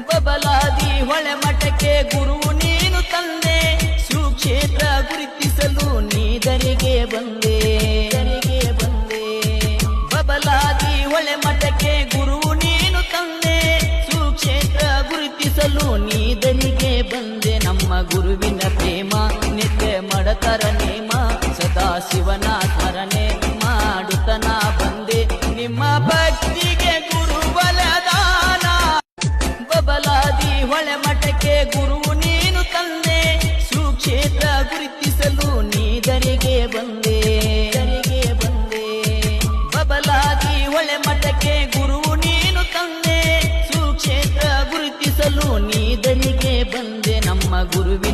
ಬಬಲಾದಿ ಹೊಳೆ ಮಠಕ್ಕೆ ಗುರು ನೀನು ತಂದೆ, ಸುಕ್ಷೇತ್ರ ಗುರುತಿಸಲು ನೀ ದರಿಗೆ ಬಂದೆ. ಬಬಲಾದಿ ಹೊಳೆ ಮಠಕ್ಕೆ ಗುರು ನೀನು ತಂದೆ, ಸುಕ್ಷೇತ್ರ ಗುರುತಿಸಲು ನೀ ದರಿಗೆ ಬಂದೆ. ನಮ್ಮ ಗುರುವಿನ ಪ್ರೇಮ ನಿತ್ಯ ಮಡತರ ನೇಮ, ಸದಾ ಶಿವನ ಸ್ಮರಣೆ ಮಾಡುತ್ತನ ಬಂದೆ. ನಿಮ್ಮ ಭಕ್ತಿಗೆ ಗುರು ಬಲದಾನ, ಬಬಲಾದಿ ಹೊಳೆ ಮಠಕ್ಕೆ ಗುರು ನೀನು ತಂದೆ, ಸುಕ್ಷೇತ್ರ ಗುರುತಿಸಲು ನೀ ದರಿಗೆ ಬಂದೆ. ಬಬಲಾದಿ ಹೊಳೆ ಮಠಕ್ಕೆ ಗುರು ನೀನು ತಂದೆ, ಸುಕ್ಷೇತ್ರ ಗುರುತಿಸಲು ನೀ ದರಿಗೆ ಬಂದೆ. ನಮ್ಮ ಗುರುವಿ